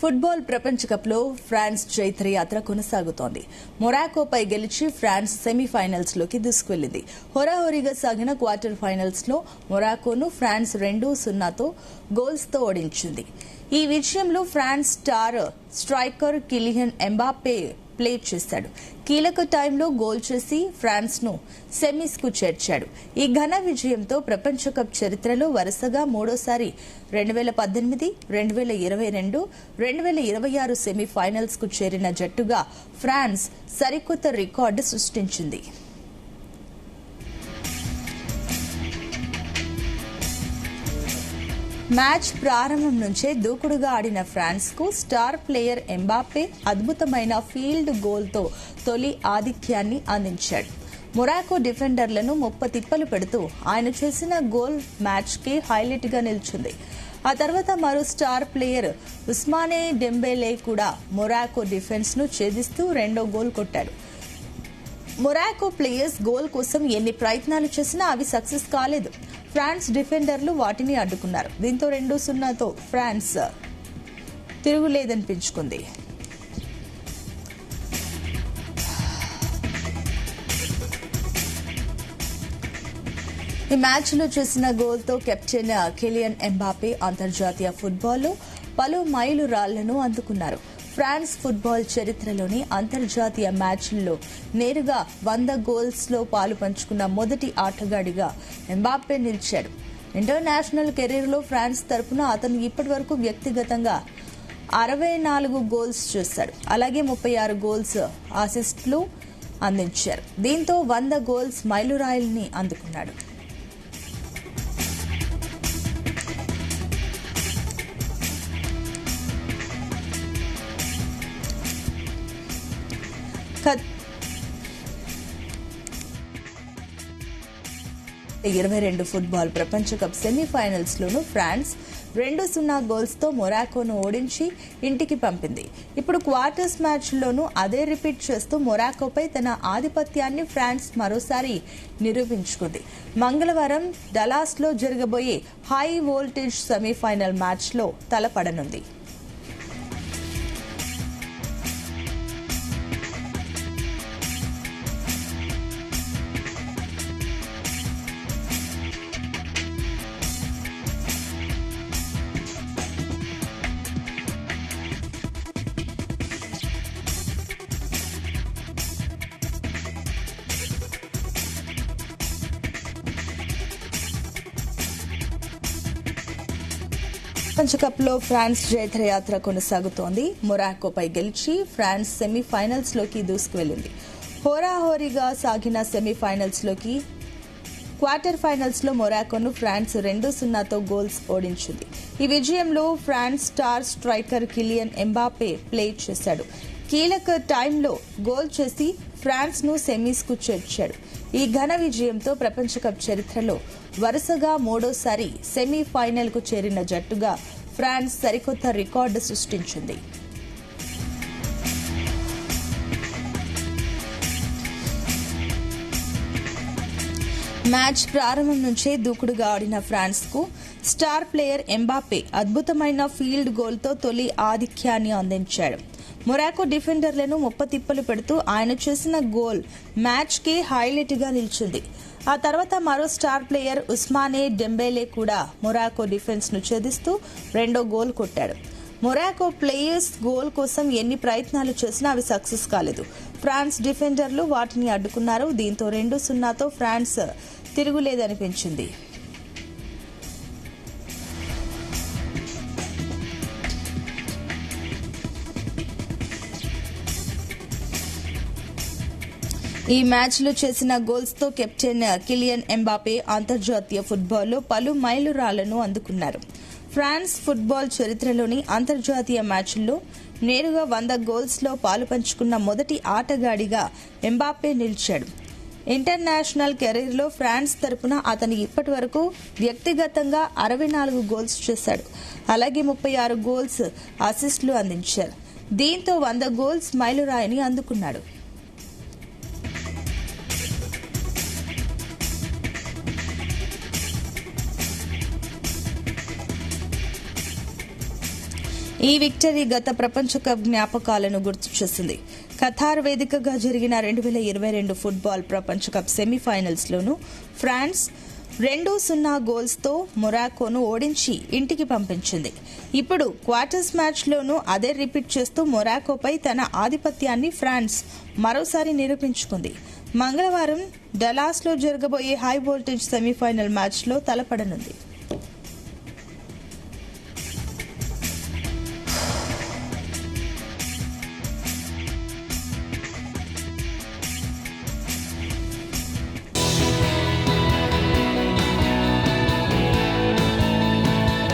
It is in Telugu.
ఫుట్బాల్ ప్రపంచ కప్లో ఫ్రాన్స్ జైత్రయాత్ర కొనసాగుతోంది. మొరాకోపై గెలిచి ఫ్రాన్స్ సెమీఫైనల్స్ లోకి దూసుకువెళ్లింది. హోరాహోరీగా సాగిన క్వార్టర్ ఫైనల్స్ లో మొరాకోను ఫ్రాన్స్ 2-0తో గోల్స్ తో ఓడించింది. ఈ విజయంలో France striker Kylian Mbappe play చేశాడు. కీలక టైంలో గోల్ చేసి ఫ్రాన్స్ ను సెమీస్ కు చేర్చాడు. ఈ ఘన విజయంతో ప్రపంచ కప్ చరిత్రలో వరుసగా మూడోసారి 2018, 2022, 2026 సెమీఫైనల్స్ కు చేరిన జట్టుగా ఫ్రాన్స్ సరికొత్త రికార్డు సృష్టించింది. మ్యాచ్ ప్రారంభం నుంచే దూకుడుగా ఆడిన ఫ్రాన్స్ కు స్టార్ ప్లేయర్ ఎంబాపే అద్భుతమైన ఫీల్డ్ గోల్ తో తొలి ఆధిక్యాన్ని అందించాడు. మొరాకో డిఫెండర్లను తిప్పలు పెడుతూ ఆయన చేసిన గోల్ మ్యాచ్ కి హైలైట్ గా నిలిచింది. ఆ తర్వాత మరో స్టార్ ప్లేయర్ ఉస్మానే డెంబేలే కూడా మొరాకో డిఫెన్స్ ను ఛేదిస్తూ రెండో గోల్ కొట్టాడు. మొరాకో ప్లేయర్స్ గోల్ కోసం ఎన్ని ప్రయత్నాలు చేసినా అవి సక్సెస్ కాలేదు. ఫ్రాన్స్ డిఫెండర్లు వాటిని అడ్డుకున్నారు. దీంతో 2-0తో ఫ్రాన్స్ తిరుగులేదనిపించుకుంది. ఈ మ్యాచ్లో చేసిన గోల్తో కెప్టెన్ కిలియన్ ఎంబాపే అంతర్జాతీయ ఫుట్బాల్లో పలు మైలురాళ్లను అందుకున్నారు. ఫ్రాన్స్ ఫుట్బాల్ చరిత్రలోని అంతర్జాతీయ మ్యాచ్ల్లో నేరుగా 100 గోల్స్ లో పాలు పంచుకున్న మొదటి ఆటగాడిగా ఎంబాపే నిలిచాడు. ఇంటర్నేషనల్ కెరీర్లో ఫ్రాన్స్ తరపున అతను ఇప్పటివరకు వ్యక్తిగతంగా 64 గోల్స్ చేశాడు. అలాగే 36 గోల్స్ అసిస్టులు అందించారు. దీంతో 100 గోల్స్ మైలురాయిల్ని అందుకున్నాడు. ఫుట్బాల్ ప్రపంచ కప్ సెమీఫైనల్స్ లోనూ ఫ్రాన్స్ 2-0 గోల్స్ తో మొరాకోను ఓడించి ఇంటికి పంపింది. ఇప్పుడు క్వార్టర్స్ మ్యాచ్ లోనూ అదే రిపీట్ చేస్తూ మొరాకోపై తన ఆధిపత్యాన్ని ఫ్రాన్స్ మరోసారి నిరూపించుకుంది. మంగళవారం డలాస్ లో జరగబోయే హై వోల్టేజ్ సెమీఫైనల్ మ్యాచ్ లో తలపడనుంది. ప్రపంచ కప్ లో ఫ్రాన్స్ జైత్రయాత్ర కొనసాగుతోంది. మొరాకోపై గెలిచి ఫ్రాన్స్ సెమీఫైనల్స్ లోకి దూసుకువెళ్లింది. హోరాహోరీగా సాగిన సెమీఫైనల్స్ లోకి క్వార్టర్ ఫైనల్స్ లో మొరాకోను ఫ్రాన్స్ 2-0తో గోల్స్ ఓడించింది. ఈ విజయంలో France striker Kylian Mbappe play చేశాడు. కీలక టైంలో గోల్ చేసి ఫ్రాన్స్ ను సెమీస్ కు చేర్చాడు. ఈ ఘన విజయంతో ప్రపంచ కప్ చరిత్రలో వరుసగా మూడోసారి సెమీఫైనల్ కు చేరిన జట్టుగా ఫ్రాన్స్ సరికొత్త రికార్డు సృష్టించింది. మ్యాచ్ ప్రారంభం నుంచే దూకుడుగా ఆడిన ఫ్రాన్స్ కు స్టార్ ప్లేయర్ ఎంబాపే అద్భుతమైన ఫీల్డ్ గోల్ తో తొలి ఆధిక్యాన్ని అందించాడు. మొరాకో డిఫెండర్లను తిప్పలు పెడుతూ ఆయన చేసిన గోల్ మ్యాచ్ కి హైలైట్ గా నిలిచింది. ఆ తర్వాత మరో స్టార్ ప్లేయర్ ఉస్మానే డెంబేలే కూడా మొరాకో డిఫెన్స్ ను ఛేదిస్తూ రెండో గోల్ కొట్టాడు. మొరాకో ప్లేయర్స్ గోల్ కోసం ఎన్ని ప్రయత్నాలు చేసినా అవి సక్సెస్ కాలేదు. ఫ్రాన్స్ డిఫెండర్లు వాటిని అడ్డుకున్నారు. దీంతో 2-0తో ఫ్రాన్స్ తిరుగులేదనిపించింది. ఈ మ్యాచ్ లో చేసిన గోల్స్ తో కెప్టెన్ కిలియన్ ఎంబాపే అంతర్జాతీయ ఫుట్బాల్లో పలు మైలురాళ్లను అందుకున్నారు. ఫ్రాన్స్ ఫుట్బాల్ చరిత్రలోని అంతర్జాతీయ మ్యాచ్ల్లో నేరుగా 100 గోల్స్ లో పాలు పంచుకున్న మొదటి ఆటగాడిగా ఎంబాపే నిలిచాడు. ఇంటర్నేషనల్ కెరీర్లో ఫ్రాన్స్ తరపున అతను ఇప్పటివరకు వ్యక్తిగతంగా 64 గోల్స్ చేశాడు. అలాగే 36 గోల్స్ అసిస్టులు అందించారు. దీంతో 100 గోల్స్ మైలురాయిని అందుకున్నాడు. ఈ విక్టరీ గత ప్రపంచ కప్ జ్ఞాపకాలను గుర్తు చేసింది. ఖతార్ వేదికగా జరిగిన 2022 ఫుట్బాల్ ప్రపంచ కప్ సెమీఫైనల్స్ లోనూ ఫ్రాన్స్ 2-0 గోల్స్తో మొరాకోను ఓడించి ఇంటికి పంపించింది. ఇప్పుడు క్వార్టర్స్ మ్యాచ్లోనూ అదే రిపీట్ చేస్తూ మొరాకోపై తన ఆధిపత్యాన్ని ఫ్రాన్స్ మరోసారి నిరూపించుకుంది. మంగళవారం డలాస్లో జరగబోయే హై వోల్టేజ్ సెమీఫైనల్ మ్యాచ్లో తలపడనుంది.